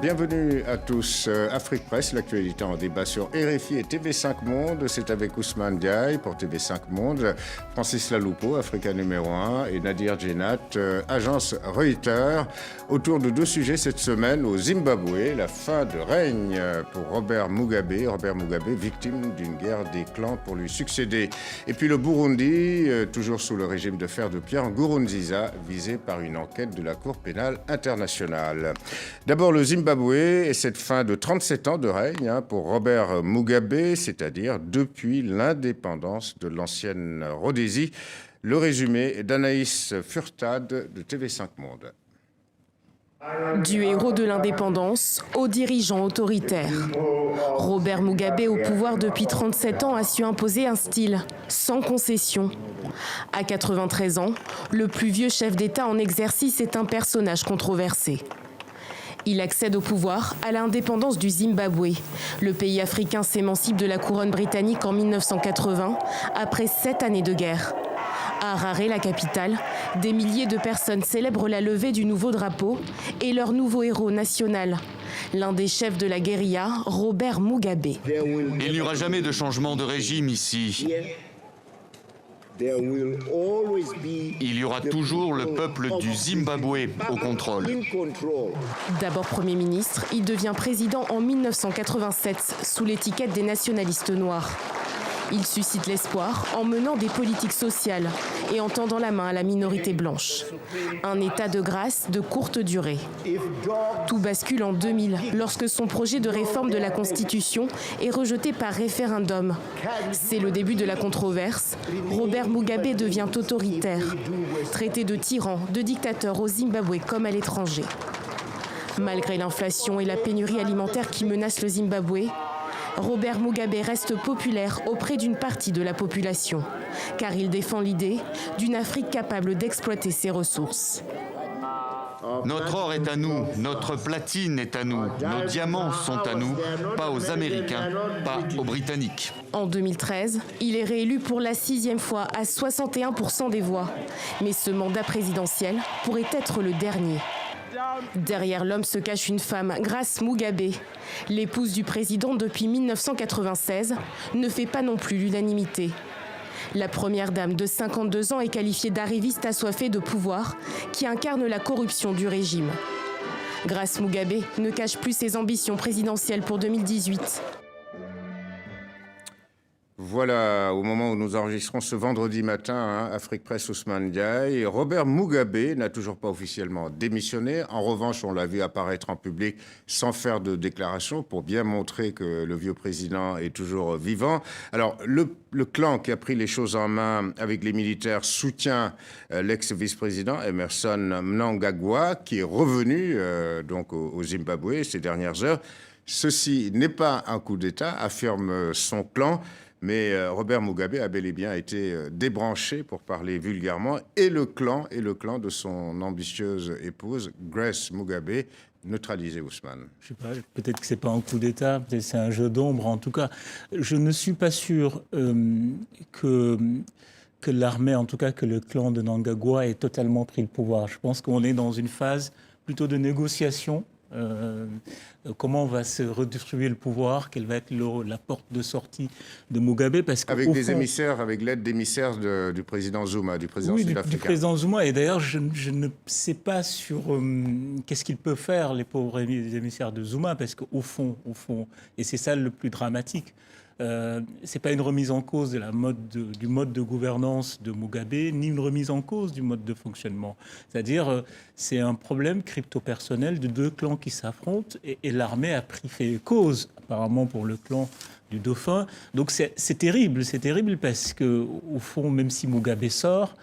Bienvenue à tous. Afrique Presse, l'actualité en débat sur RFI et TV5 Monde. C'est avec Ousmane Diaye pour TV5 Monde, Francis Laloupo, Africa numéro 1, et Nadir Djenat, agence Reuters. Autour de deux sujets cette semaine, au Zimbabwe, la fin de règne pour Robert Mugabe. Robert Mugabe, victime d'une guerre des clans pour lui succéder. Et puis le Burundi, toujours sous le régime de fer de Pierre Nkurunziza, visé par une enquête de la Cour pénale internationale. D'abord le Zimbabwe et cette fin de 37 ans de règne pour Robert Mugabe, c'est-à-dire depuis l'indépendance de l'ancienne Rhodésie. Le résumé d'Anaïs Furtad de TV5 Monde. Du héros de l'indépendance au dirigeant autoritaire. Robert Mugabe, au pouvoir depuis 37 ans, a su imposer un style sans concession. À 93 ans, le plus vieux chef d'État en exercice est un personnage controversé. Il accède au pouvoir à l'indépendance du Zimbabwe. Le pays africain s'émancipe de la couronne britannique en 1980, après 7 années de guerre. À Harare, la capitale, des milliers de personnes célèbrent la levée du nouveau drapeau et leur nouveau héros national, l'un des chefs de la guérilla, Robert Mugabe. Il n'y aura jamais de changement de régime ici. Il y aura toujours le peuple du Zimbabwe au contrôle. D'abord Premier ministre, il devient président en 1987 sous l'étiquette des nationalistes noirs. Il suscite l'espoir en menant des politiques sociales et en tendant la main à la minorité blanche. Un état de grâce de courte durée. Tout bascule en 2000 lorsque son projet de réforme de la Constitution est rejeté par référendum. C'est le début de la controverse. Robert Mugabe devient autoritaire, traité de tyran, de dictateur au Zimbabwe comme à l'étranger. Malgré l'inflation et la pénurie alimentaire qui menacent le Zimbabwe, Robert Mugabe reste populaire auprès d'une partie de la population, car il défend l'idée d'une Afrique capable d'exploiter ses ressources. Notre or est à nous, notre platine est à nous, nos diamants sont à nous, pas aux Américains, pas aux Britanniques. En 2013, il est réélu pour la 6e fois à 61% des voix. Mais ce mandat présidentiel pourrait être le dernier. Derrière l'homme se cache une femme, Grace Mugabe. L'épouse du président depuis 1996 ne fait pas non plus l'unanimité. La première dame de 52 ans est qualifiée d'arriviste assoiffée de pouvoir qui incarne la corruption du régime. Grace Mugabe ne cache plus ses ambitions présidentielles pour 2018. Voilà, au moment où nous enregistrons ce vendredi matin, Afrique Presse, Ousmane Diaye, Robert Mugabe n'a toujours pas officiellement démissionné. En revanche, on l'a vu apparaître en public sans faire de déclaration pour bien montrer que le vieux président est toujours vivant. Alors, le clan qui a pris les choses en main avec les militaires soutient l'ex-vice-président Emmerson Mnangagwa, qui est revenu donc au Zimbabwe ces dernières heures. Ceci n'est pas un coup d'État, affirme son clan. Mais Robert Mugabe a bel et bien été débranché, pour parler vulgairement, et le clan de son ambitieuse épouse, Grace Mugabe, neutralisé, Ousmane. Je sais pas, peut-être que c'est pas un coup d'État, peut-être que c'est un jeu d'ombre. En tout cas, je ne suis pas sûr que l'armée, en tout cas que le clan de Mnangagwa ait totalement pris le pouvoir. Je pense qu'on est dans une phase plutôt de négociation. Comment va se redistribuer le pouvoir, quelle va être la porte de sortie de Mugabe, parce avec des émissaires, avec l'aide d'émissaires du président Zuma, du président sud-africain. Du président Zuma, et d'ailleurs je ne sais pas sur qu'est-ce qu'ils peuvent faire, les pauvres émissaires de Zuma, parce qu'au fond, et c'est ça le plus dramatique, c'est pas une remise en cause du mode de gouvernance de Mugabe, ni une remise en cause du mode de fonctionnement. C'est-à-dire, c'est un problème crypto-personnel de deux clans qui s'affrontent, et l'armée a pris fait cause, apparemment pour le clan du dauphin. Donc c'est terrible parce que au fond, même si Mugabe sort,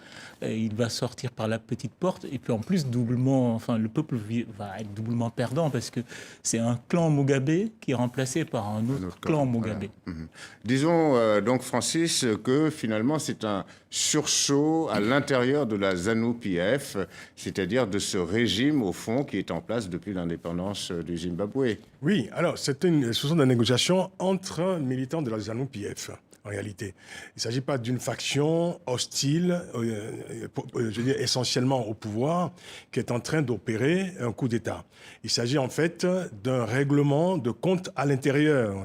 il va sortir par la petite porte et puis en plus le peuple va être doublement perdant parce que c'est un clan Mugabe qui est remplacé par un autre clan Mugabe. Voilà. Disons donc, Francis, que finalement c'est un sursaut à l'intérieur de la ZANU-PF, c'est-à-dire de ce régime au fond qui est en place depuis l'indépendance du Zimbabwe. Oui, alors ce sont des négociations entre militants de la ZANU-PF. En réalité, il ne s'agit pas d'une faction hostile, je veux dire essentiellement au pouvoir, qui est en train d'opérer un coup d'État. Il s'agit en fait d'un règlement de compte à l'intérieur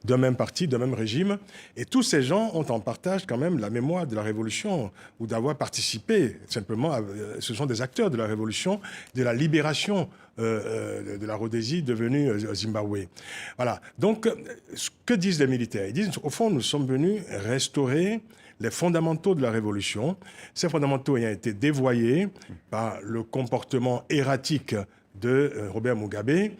d'un même parti, d'un même régime. Et tous ces gens ont en partage quand même la mémoire de la Révolution ou d'avoir participé simplement. Ce sont des acteurs de la Révolution, de la libération de la Rhodésie devenue Zimbabwe. Voilà. Donc, ce que disent les militaires? Ils disent, au fond, nous sommes venus restaurer les fondamentaux de la Révolution. Ces fondamentaux ayant été dévoyés par le comportement erratique de Robert Mugabe.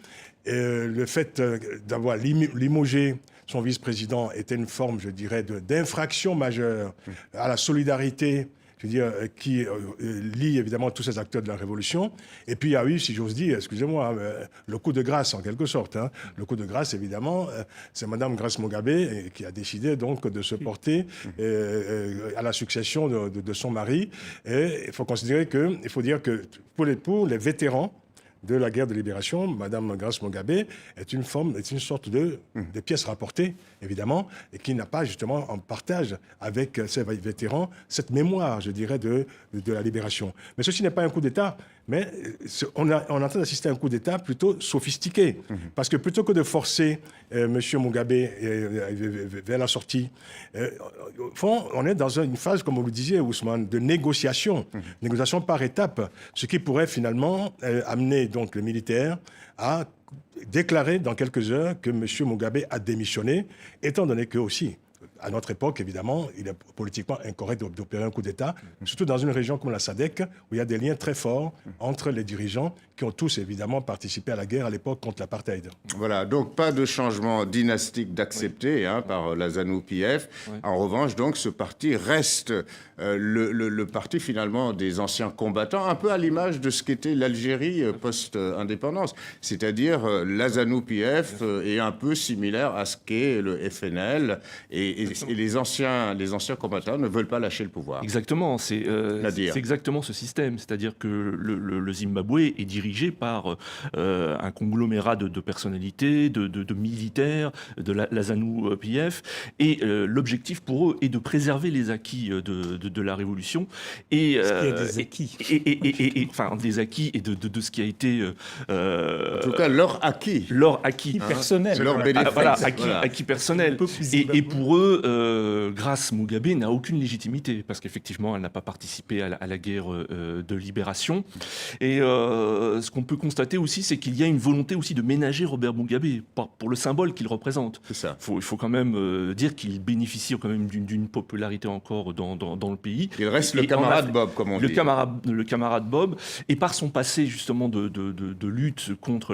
Le fait d'avoir limogé son vice-président était une forme, je dirais, d'infraction majeure à la solidarité, je veux dire, qui lie évidemment tous ces acteurs de la Révolution. Et puis il y a eu, si j'ose dire, excusez-moi, le coup de grâce en quelque sorte. Le coup de grâce, évidemment, c'est Madame Grace Mugabe qui a décidé donc de se porter à la succession de son mari. Et il faut dire que pour les vétérans de la guerre de libération, Madame Grace Mugabe est une sorte de pièce rapportée, évidemment, et qui n'a pas justement en partage avec ces vétérans cette mémoire, je dirais, de la libération. Mais ceci n'est pas un coup d'État, mais on est en train d'assister à un coup d'État plutôt sophistiqué. Parce que plutôt que de forcer M. Mugabe vers la sortie, au fond, on est dans une phase, comme vous le disiez, Ousmane, de négociation par étapes, ce qui pourrait finalement amener donc les militaires à déclarer dans quelques heures que M. Mugabe a démissionné, étant donné que aussi, à notre époque, évidemment, il est politiquement incorrect d'opérer un coup d'État, surtout dans une région comme la SADC, où il y a des liens très forts entre les dirigeants qui ont tous, évidemment, participé à la guerre à l'époque contre l'apartheid. Voilà, donc pas de changement dynastique d'accepter par la ZANU-PF. En revanche, donc, ce parti reste le parti, finalement, des anciens combattants, un peu à l'image de ce qu'était l'Algérie post-indépendance. C'est-à-dire, la ZANU-PF est un peu similaire à ce qu'est le FNL, et les anciens combattants ne veulent pas lâcher le pouvoir. Exactement, c'est exactement ce système. C'est-à-dire que le Zimbabwe est dirigé par un conglomérat de personnalités, de militaires, de la ZANU-PF. Et l'objectif pour eux est de préserver les acquis de la révolution. Et, Est-ce qu'il y a des acquis enfin, des acquis et de ce qui a été... en tout cas, leur acquis. Leur acquis personnel. C'est leur bénéfice. Voilà, acquis personnel. Et pour eux, Grace Mugabe n'a aucune légitimité, parce qu'effectivement, elle n'a pas participé à la guerre de libération. Et ce qu'on peut constater aussi, c'est qu'il y a une volonté aussi de ménager Robert Mugabe, pour le symbole qu'il représente. C'est ça. Il faut quand même dire qu'il bénéficie quand même d'une popularité encore dans le pays. Il reste le camarade Bob, comme on dit. Le camarade Bob, et par son passé justement de lutte contre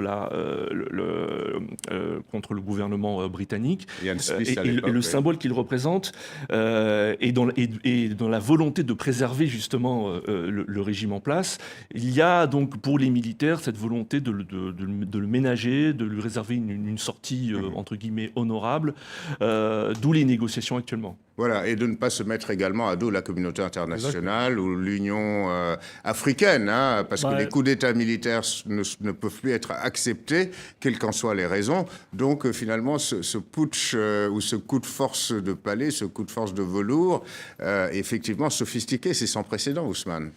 contre le gouvernement britannique, et le symbole qu'il représente, et dans la volonté de préserver justement le régime en place, il y a donc pour les militaires cette volonté de le ménager, de lui réserver une sortie entre guillemets honorable, d'où les négociations actuellement. Voilà, et de ne pas se mettre également à dos la communauté internationale ou l'Union africaine, parce que les coups d'État militaires ne peuvent plus être acceptés, quelles qu'en soient les raisons. Donc finalement, ce putsch ou ce coup de force de palais, ce coup de force de velours, effectivement sophistiqué, c'est sans précédent, Ousmane.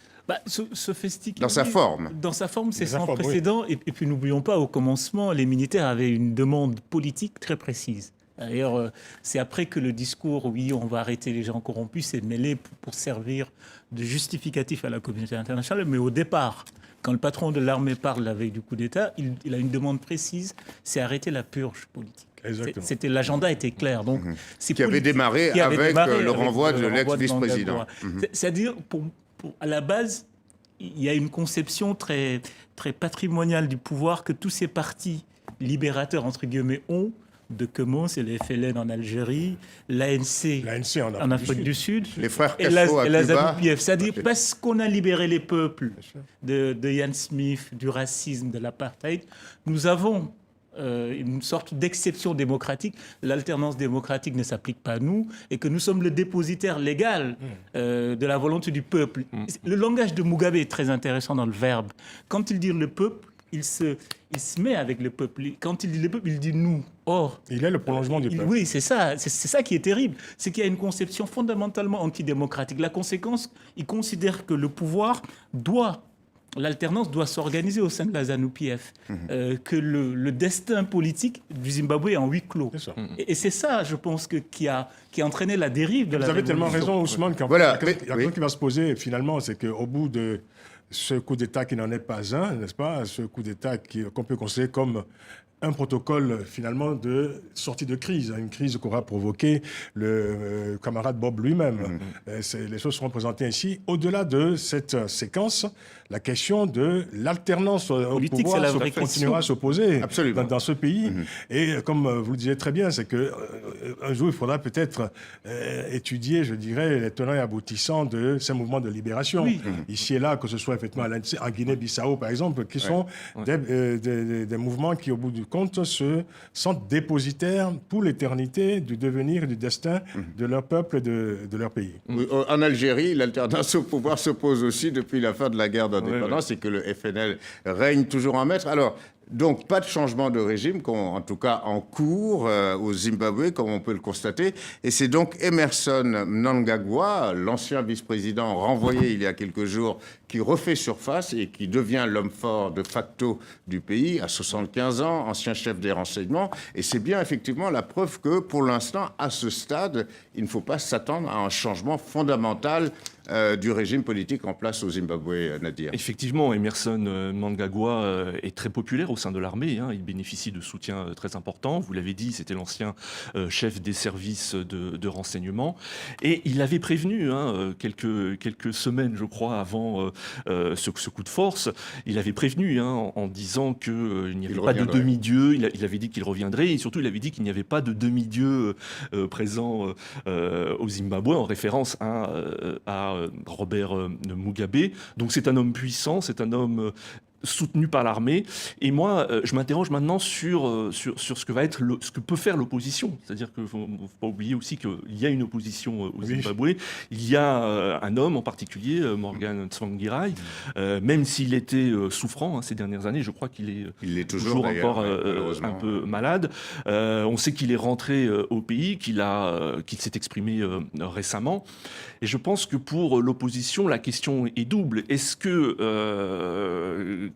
Sophistiqué. Dans sa forme. Dans sa forme, c'est sans précédent. Oui. Et puis n'oublions pas, au commencement, les militaires avaient une demande politique très précise. D'ailleurs, c'est après que le discours « oui, on va arrêter les gens corrompus » s'est mêlé pour servir de justificatif à la communauté internationale. Mais au départ, quand le patron de l'armée parle la veille du coup d'État, il a une demande précise, c'est arrêter la purge politique. L'agenda était clair. Donc, qui avait démarré avec le renvoi de l'ex-vice-président. C'est-à-dire, à la base, il y a une conception très, très patrimoniale du pouvoir que tous ces partis libérateurs, entre guillemets, ont de Kemo, c'est le FLN en Algérie, l'ANC en Afrique du Sud, les frères et la ZANU-PF. C'est-à-dire parce qu'on a libéré les peuples de Ian Smith, du racisme, de l'apartheid, nous avons une sorte d'exception démocratique. L'alternance démocratique ne s'applique pas à nous et que nous sommes le dépositaire légal de la volonté du peuple. Le langage de Mugabe est très intéressant dans le verbe. Quand il dit le peuple, il se met avec le peuple. Quand il dit le peuple, il dit nous. Or, il est le prolongement du peuple. Oui, c'est ça. C'est ça qui est terrible. C'est qu'il y a une conception fondamentalement antidémocratique. La conséquence, il considère que le pouvoir l'alternance doit s'organiser au sein de la ZANU-PF, que le destin politique du Zimbabwe est en huis clos. Et c'est ça, je pense, qui a entraîné la dérive de la révolution. Vous avez tellement raison, Ousmane, qu'il y a quelqu'un qui va se poser, finalement, c'est qu'au bout de ce coup d'État qui n'en est pas un, n'est-ce pas, ce coup d'État qu'on peut considérer comme un protocole finalement de sortie de crise, une crise qu'aura provoqué le camarade Bob lui-même. Les choses seront présentées ainsi. Au-delà de cette séquence, la question de l'alternance au pouvoir continuera à se poser dans ce pays. Et comme vous le disiez très bien, c'est qu'un jour, il faudra peut-être étudier, je dirais, les tenants et aboutissants de ces mouvements de libération. Ici et là, que ce soit effectivement en Guinée-Bissau, par exemple, qui sont des mouvements qui, au bout du compte, se sentent dépositaires pour l'éternité du devenir et du destin de leur peuple et de leur pays. En Algérie, l'alternance au pouvoir s'oppose aussi depuis la fin de la guerre d'indépendance et que le FNL règne toujours en maître. Alors, donc, pas de changement de régime, en tout cas en cours au Zimbabwe, comme on peut le constater. Et c'est donc Emmerson Mnangagwa, l'ancien vice-président renvoyé il y a quelques jours, qui refait surface et qui devient l'homme fort de facto du pays à 75 ans, ancien chef des renseignements. Et c'est bien effectivement la preuve que, pour l'instant, à ce stade, il ne faut pas s'attendre à un changement fondamental du régime politique en place au Zimbabwe, Nadir. Effectivement, Emmerson Mnangagwa est très populaire au sein de l'armée. Il bénéficie de soutien très important. Vous l'avez dit, c'était l'ancien chef des services de renseignement. Et il avait prévenu, quelques semaines, je crois, avant ce coup de force, il avait prévenu en disant qu'il n'y avait pas de demi-dieu. Il avait dit qu'il reviendrait. Et surtout, il avait dit qu'il n'y avait pas de demi-dieu présent au Zimbabwe, en référence à Robert Mugabe. Donc c'est un homme puissant, c'est un homme soutenu par l'armée. Et moi, je m'interroge maintenant sur ce que peut faire l'opposition. C'est-à-dire qu'il ne faut pas oublier aussi qu'il y a une opposition au Zimbabwe. Il y a un homme en particulier, Morgan Tsvangirai, même s'il était souffrant ces dernières années, je crois qu'il est toujours encore un peu malade. On sait qu'il est rentré au pays, qu'il s'est exprimé récemment. Et je pense que pour l'opposition, la question est double. Est-ce que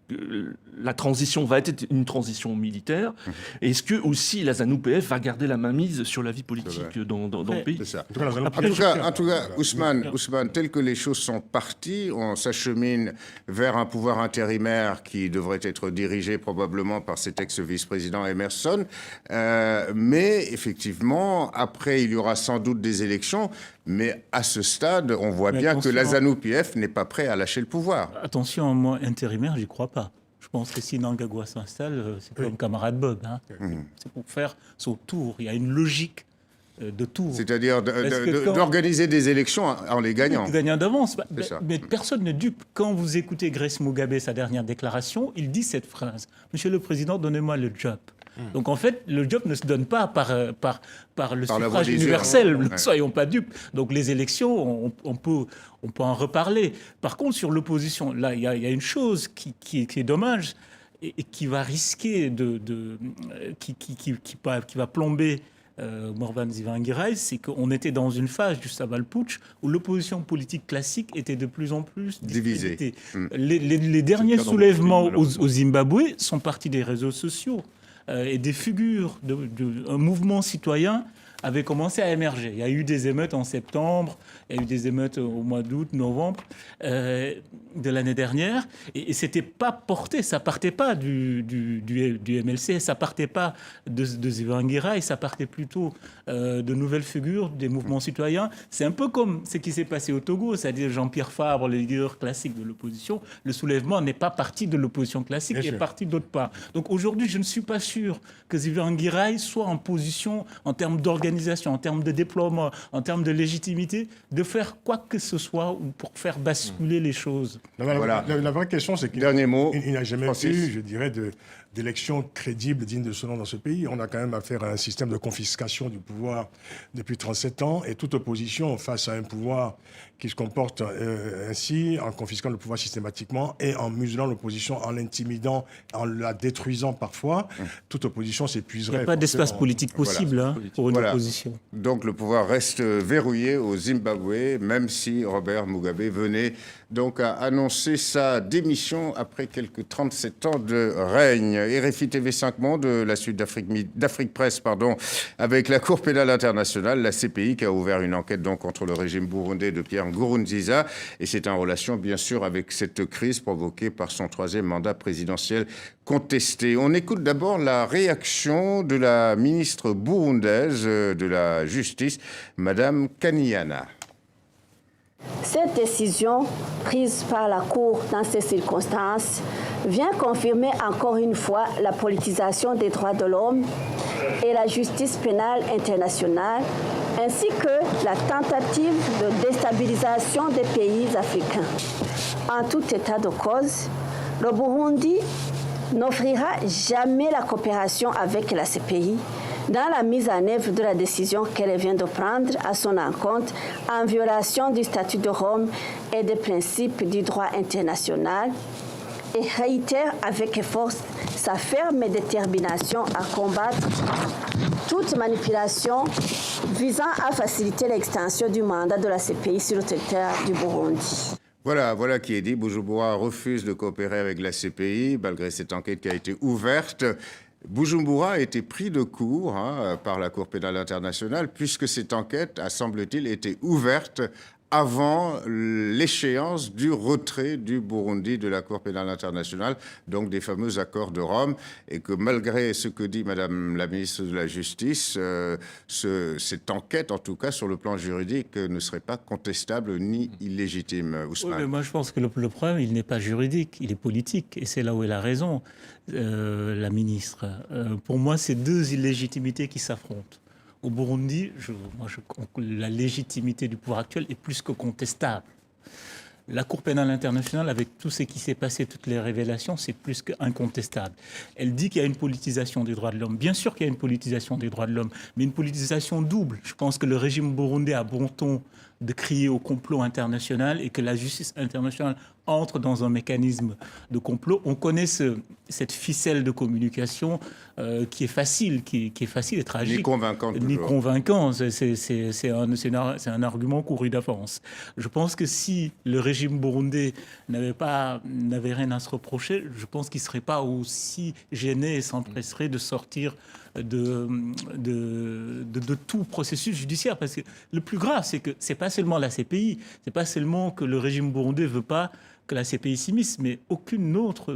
la transition va être une transition militaire? Est-ce que aussi la ZANU-PF va garder la mainmise sur la vie politique dans le pays? C'est ça. En tout cas, Ousmane, tel que les choses sont parties, on s'achemine vers un pouvoir intérimaire qui devrait être dirigé probablement par cet ex-vice-président Emmerson. Mais effectivement, après, il y aura sans doute des élections. Mais à ce stade, on voit bien que la ZANU-PF n'est pas prêt à lâcher le pouvoir. Attention, moi, intérimaire, j'y crois pas. Je pense que si Mnangagwa s'installe, c'est comme camarade Bob. C'est pour faire son tour. Il y a une logique de tour. C'est-à-dire d'organiser des élections en les gagnant. Gagnant d'avance. Mais personne ne dupe. Quand vous écoutez Grace Mugabe, sa dernière déclaration, il dit cette phrase. « Monsieur le Président, donnez-moi le job ». Donc en fait, le job ne se donne pas par le suffrage universel, ne soyons pas dupes. Donc les élections, on peut en reparler. Par contre, sur l'opposition, là, il y a une chose qui est dommage et qui va risquer qui va plomber Morvan Tsvangirai, c'est qu'on était dans une phase du Saval-Putsch où l'opposition politique classique était de plus en plus divisée. Les derniers soulèvements au Zimbabwe sont partis des réseaux sociaux. Et des figures d'un mouvement citoyen avait commencé à émerger. Il y a eu des émeutes en septembre, il y a eu des émeutes au mois d'août, novembre de l'année dernière, et c'était pas porté, ça partait pas du MLC, ça partait pas de Tsvangirai, ça partait plutôt de nouvelles figures, des mouvements citoyens. C'est un peu comme ce qui s'est passé au Togo, c'est-à-dire Jean-Pierre Fabre, le leader classique de l'opposition. Le soulèvement n'est pas parti de l'opposition classique, il est parti d'autre part. Donc aujourd'hui, je ne suis pas sûr que Tsvangirai soit en position, en termes d'organisation, en termes de déploiement, en termes de légitimité, de faire quoi que ce soit ou pour faire basculer les choses. Voilà. La vraie question, c'est qu'il Dernier mot, il n'a jamais Francis. eu, je dirais, d'élections crédibles, dignes de ce nom dans ce pays. On a quand même affaire à un système de confiscation du pouvoir depuis 37 ans, et toute opposition face à un pouvoir qui se comporte ainsi, en confisquant le pouvoir systématiquement et en muselant l'opposition, en l'intimidant, en la détruisant parfois, toute opposition s'épuiserait. Il n'y a pas d'espace politique possible pour une opposition. Donc le pouvoir reste verrouillé au Zimbabwe, même si Robert Mugabe venait donc à annoncer sa démission après quelques 37 ans de règne. RFI TV5 Monde, la suite d'Afrique Presse, avec la Cour pénale internationale, la CPI, qui a ouvert une enquête donc contre le régime burundais de Pierre Nkurunziza. Et c'est en relation, bien sûr, avec cette crise provoquée par son 3e mandat présidentiel contesté. On écoute d'abord la réaction de la ministre burundaise de la Justice, Madame Kanyana. Cette décision prise par la Cour dans ces circonstances vient confirmer encore une fois la politisation des droits de l'homme et la justice pénale internationale, ainsi que la tentative de déstabilisation des pays africains. En tout état de cause, le Burundi n'offrira jamais la coopération avec la CPI dans la mise en œuvre de la décision qu'elle vient de prendre à son encontre en violation du statut de Rome et des principes du droit international, et réitère avec force sa ferme détermination à combattre toute manipulation visant à faciliter l'extension du mandat de la CPI sur le territoire du Burundi. Voilà qui est dit. Bujumbura refuse de coopérer avec la CPI, malgré cette enquête qui a été ouverte. Bujumbura a été pris de court par la Cour pénale internationale, puisque cette enquête a, semble-t-il, été ouverte avant l'échéance du retrait du Burundi de la Cour pénale internationale, donc des fameux accords de Rome, et que malgré ce que dit Madame la ministre de la Justice, cette enquête, en tout cas sur le plan juridique, ne serait pas contestable ni illégitime. Ousmane. Oui, mais moi je pense que le problème, il n'est pas juridique, il est politique, et c'est là où elle a raison, la ministre. Pour moi, c'est deux illégitimités qui s'affrontent. Au Burundi, la légitimité du pouvoir actuel est plus que contestable. La Cour pénale internationale, avec tout ce qui s'est passé, toutes les révélations, c'est plus qu'incontestable. Elle dit qu'il y a une politisation des droits de l'homme. Bien sûr qu'il y a une politisation des droits de l'homme, mais une politisation double. Je pense que le régime burundais a bon ton de crier au complot international et que la justice internationale entre dans un mécanisme de complot. On connaît cette ficelle de communication qui est facile et tragique. Ni convaincante. Ni convaincant. C'est un argument couru d'avance. Je pense que si le régime burundais n'avait rien à se reprocher, je pense qu'il ne serait pas aussi gêné et s'empresserait de sortir de tout processus judiciaire. Parce que le plus grave, c'est que ce n'est pas seulement la CPI, ce n'est pas seulement que le régime burundais ne veut pas que la CPI s'immisce, mais aucune autre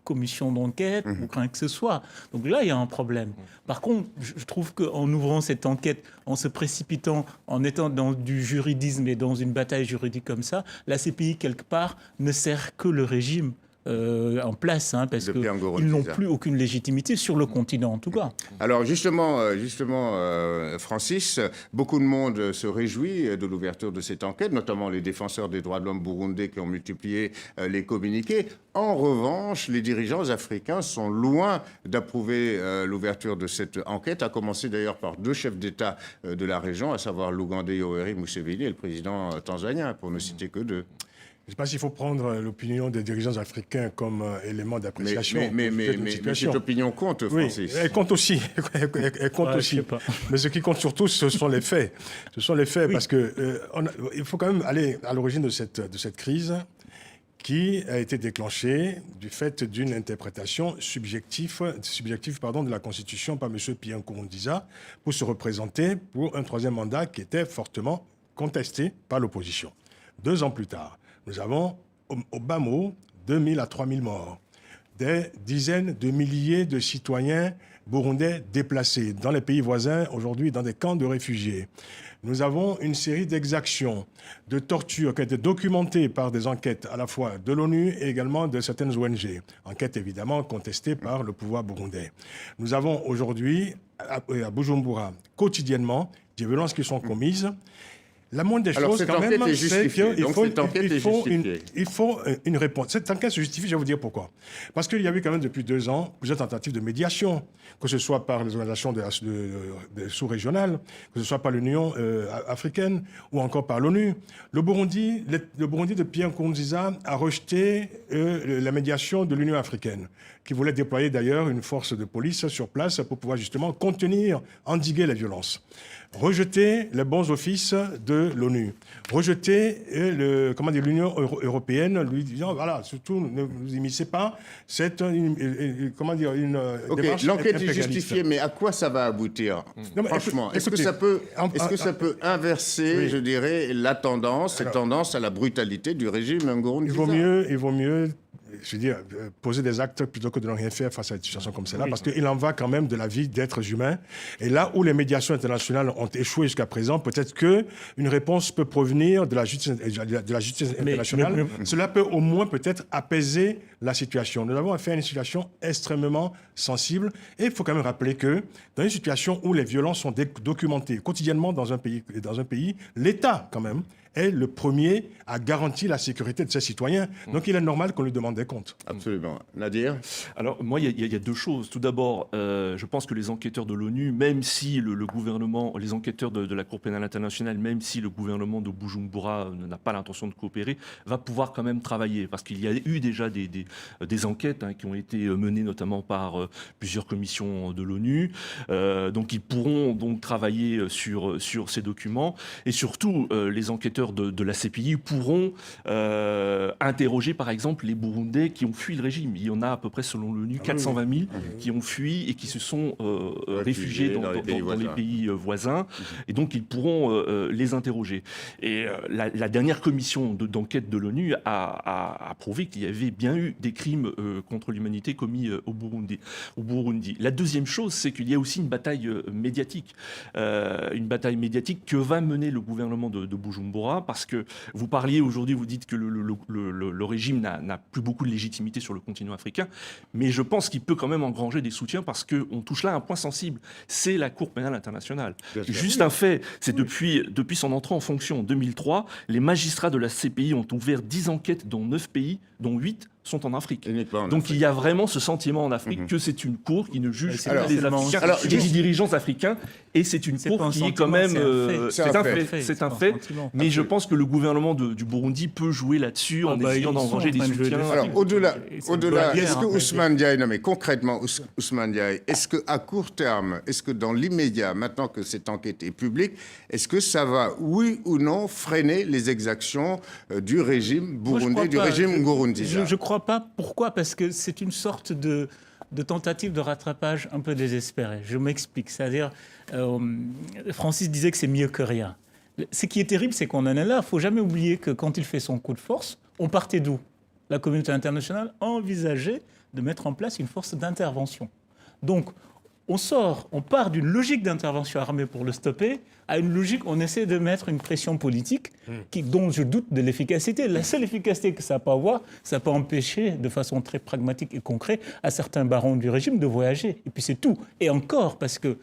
commission d'enquête ou rien que ce soit. Donc là, il y a un problème. Par contre, je trouve qu'en ouvrant cette enquête, en se précipitant, en étant dans du juridisme et dans une bataille juridique comme ça, la CPI, quelque part, ne sert que le régime en place, parce qu'ils n'ont plus aucune légitimité sur le continent, en tout cas. Alors justement, Francis, beaucoup de monde se réjouit de l'ouverture de cette enquête, notamment les défenseurs des droits de l'homme burundais qui ont multiplié les communiqués. En revanche, les dirigeants africains sont loin d'approuver l'ouverture de cette enquête, à commencer d'ailleurs par deux chefs d'État de la région, à savoir l'Ougandais Yoweri Museveni et le président tanzanien, pour ne citer que deux. Je ne sais pas s'il faut prendre l'opinion des dirigeants africains comme élément d'appréciation. Mais cette opinion compte, Francis. Oui, elle compte aussi. Elle compte aussi. Mais ce qui compte surtout, ce sont les faits. Ce sont les faits, parce qu'il faut quand même aller à l'origine de cette crise qui a été déclenché du fait d'une interprétation subjective de la Constitution par M. Pierre Nkurunziza pour se représenter pour un troisième mandat qui était fortement contesté par l'opposition. 2 ans plus tard, nous avons au bas mot 2000 à 3000 morts, des dizaines de milliers de citoyens burundais déplacés dans les pays voisins, aujourd'hui dans des camps de réfugiés. Nous avons une série d'exactions, de tortures qui ont été documentées par des enquêtes à la fois de l'ONU et également de certaines ONG. Enquêtes évidemment contestées par le pouvoir burundais. Nous avons aujourd'hui, à Bujumbura, quotidiennement, des violences qui sont commises. La moindre des choses, quand même, c'est qu'il faut une réponse. Cette enquête se justifie, je vais vous dire pourquoi. Parce qu'il y a eu quand même depuis 2 ans plusieurs tentatives de médiation, que ce soit par les organisations sous-régionales, que ce soit par l'Union africaine ou encore par l'ONU. Le Burundi de Pierre Nkurunziza a rejeté la médiation de l'Union africaine, qui voulait déployer d'ailleurs une force de police sur place pour pouvoir justement contenir, endiguer les violences. Rejeter les bons offices de l'ONU, rejeter l'Union européenne, lui disant voilà, surtout ne vous immiscez pas, c'est une démarche. L'enquête est justifiée, mais à quoi ça va aboutir? Franchement, est-ce que ça peut inverser, je dirais, la tendance, cette tendance à la brutalité du régime Nkurunziza? Il vaut mieux je veux dire, poser des actes plutôt que de ne rien faire face à une situation comme celle-là, parce qu'il en va quand même de la vie d'êtres humains. Et là où les médiations internationales ont échoué jusqu'à présent, peut-être qu'une réponse peut provenir de la justice internationale. Cela peut au moins peut-être apaiser la situation. Nous avons affaire à une situation extrêmement sensible. Et il faut quand même rappeler que dans une situation où les violences sont documentées quotidiennement dans un pays, l'État, quand même, est le premier à garantir la sécurité de ses citoyens. Donc il est normal qu'on lui demande des comptes. Absolument. Nadir? Alors moi, il y a 2 choses. Tout d'abord, je pense que les enquêteurs de l'ONU, même si le gouvernement, les enquêteurs de la Cour pénale internationale, même si le gouvernement de Bujumbura n'a pas l'intention de coopérer, va pouvoir quand même travailler. Parce qu'il y a eu déjà des enquêtes qui ont été menées notamment par plusieurs commissions de l'ONU. Donc ils pourront donc travailler sur ces documents. Et surtout, les enquêteurs de la CPI pourront interroger par exemple les Burundais qui ont fui le régime. Il y en a à peu près, selon l'ONU, 420 000 qui ont fui et qui se sont réfugiés dans les pays voisins. Et donc ils pourront les interroger. Et la dernière commission d'enquête de l'ONU a prouvé qu'il y avait bien eu des crimes contre l'humanité commis au Burundi. La deuxième chose, c'est qu'il y a aussi une bataille médiatique. Une bataille médiatique que va mener le gouvernement de Bujumbura, parce que vous parliez aujourd'hui, vous dites que le régime n'a plus beaucoup de légitimité sur le continent africain, mais je pense qu'il peut quand même engranger des soutiens, parce qu'on touche là à un point sensible, c'est la Cour pénale internationale. Juste un fait, c'est depuis son entrée en fonction en 2003, les magistrats de la CPI ont ouvert 10 enquêtes dans 9 pays, dont 8 sont en Afrique. Donc il y a vraiment ce sentiment en Afrique que c'est une cour qui ne juge que les Africains, les dirigeants africains, et c'est une cour qui est quand même... C'est un fait. Mais je pense que le gouvernement du Burundi peut jouer là-dessus en essayant d'engranger des soutiens. Alors au-delà, est-ce que Ousmane Diaye, non mais concrètement, Ousmane Diaye, est-ce qu'à court terme, est-ce que dans l'immédiat, maintenant que cette enquête est publique, est-ce que ça va, oui ou non, freiner les exactions du régime burundais, du régime Nkurunziza? Je crois pas. Pourquoi? Parce que c'est une sorte de tentative de rattrapage un peu désespérée. Je m'explique. C'est-à-dire, Francis disait que c'est mieux que rien. Ce qui est terrible, c'est qu'on en est là. Il ne faut jamais oublier que quand il fait son coup de force, on partait d'où? La communauté internationale envisageait de mettre en place une force d'intervention. Donc, on part d'une logique d'intervention armée pour le stopper à une logique, on essaie de mettre une pression politique dont je doute de l'efficacité. La seule efficacité que ça peut avoir, ça peut empêcher de façon très pragmatique et concrète à certains barons du régime de voyager. Et puis c'est tout. Et encore, parce que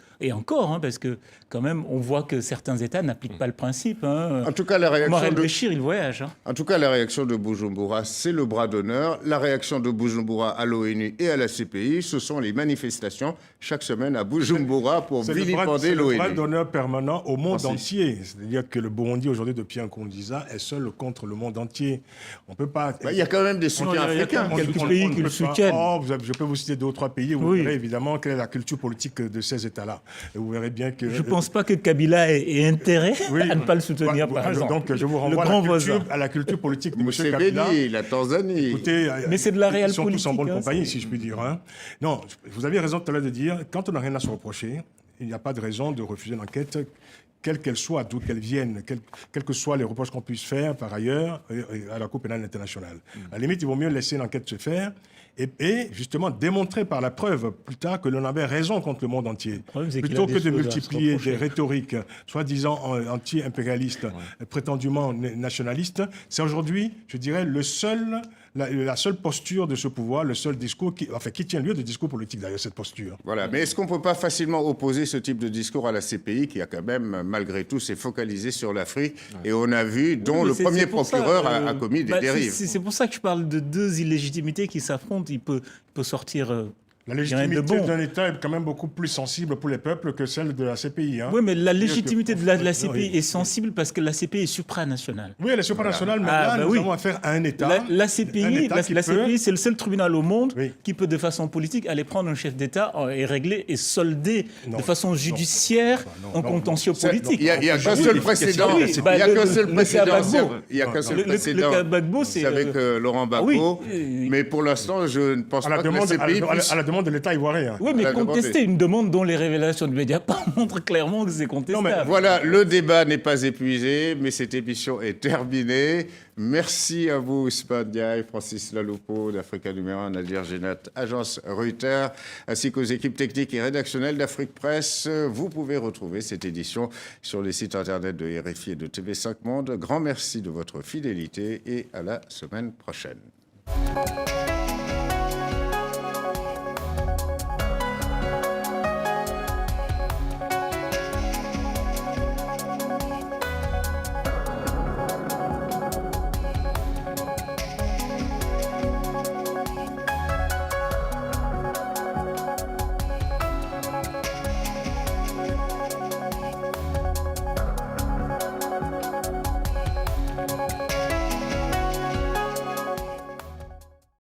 quand même, on voit que certains États n'appliquent pas le principe. En tout cas, la réaction il voyage. En tout cas, la réaction de Bujumbura, c'est le bras d'honneur. La réaction de Bujumbura à l'ONU et à la CPI, ce sont les manifestations chaque semaine. semaine à Bujumbura pour vilipender l'ONU. C'est le bras d'honneur permanent au monde entier. C'est-à-dire que le Burundi, aujourd'hui, de Pierre Nkurunziza, est seul contre le monde entier. On peut pas... Il y a quand même des soutiens africains. Il y a quelques pays qui le soutiennent. Je peux vous citer 2 ou 3 pays. Vous verrez évidemment quelle est la culture politique de ces États-là. Et vous verrez bien que... Je ne pense pas que Kabila ait intérêt à ne pas le soutenir, par exemple. Donc, je vous renvoie à la culture politique de M. Kabila. La Tanzanie. Écoutez, mais c'est de la réelle politique. Ils sont tous en bonne compagnie, si je puis dire. Hein. Non, vous avez raison tout à l'heure de dire, quand on n'a rien à se reprocher, il n'y a pas de raison de refuser l'enquête, quelle qu'elle soit, d'où qu'elle vienne, quels que soient les reproches qu'on puisse faire par ailleurs à la Cour pénale internationale. À la limite, il vaut mieux laisser l'enquête se faire et justement démontrer par la preuve plus tard que l'on avait raison contre le monde entier. Plutôt que de multiplier des rhétoriques soi-disant anti-impérialistes, prétendument nationalistes, c'est aujourd'hui, je dirais, la seule posture de ce pouvoir, le seul discours qui tient lieu de discours politique d'ailleurs, cette posture. Voilà, mais est-ce qu'on ne peut pas facilement opposer ce type de discours à la CPI qui a quand même, malgré tout, s'est focalisé sur l'Afrique et on a vu, dont le premier procureur a commis des dérives. C'est pour ça que je parle de 2 illégitimités qui s'affrontent. Il peut sortir... La légitimité d'un État est quand même beaucoup plus sensible pour les peuples que celle de la CPI. Hein. Oui, mais la légitimité de la CPI est sensible parce que la CPI est supranationale. Oui, elle est supranationale, mais là, nous avons affaire à un État. La CPI, c'est le seul tribunal au monde qui peut, de façon politique, aller prendre un chef d'État et régler et solder de façon judiciaire un contentieux politique. Il n'y a qu'un seul précédent. Il n'y a qu'un seul précédent. Le cas Gbagbo, c'est avec Laurent Gbagbo. Mais pour l'instant, je ne pense pas que la CPI puisse... de l'État ivoirien. Oui, mais contester une demande dont les révélations de Mediapart montrent clairement que c'est contestable. Non, mais voilà, le débat n'est pas épuisé, mais cette émission est terminée. Merci à vous, Ousmane Diaye, Francis Laloupo d'Africa Numéro 1, Nadir Génat, agence Reuters, ainsi qu'aux équipes techniques et rédactionnelles d'Afrique Presse. Vous pouvez retrouver cette édition sur les sites internet de RFI et de TV5 Monde. Grand merci de votre fidélité et à la semaine prochaine.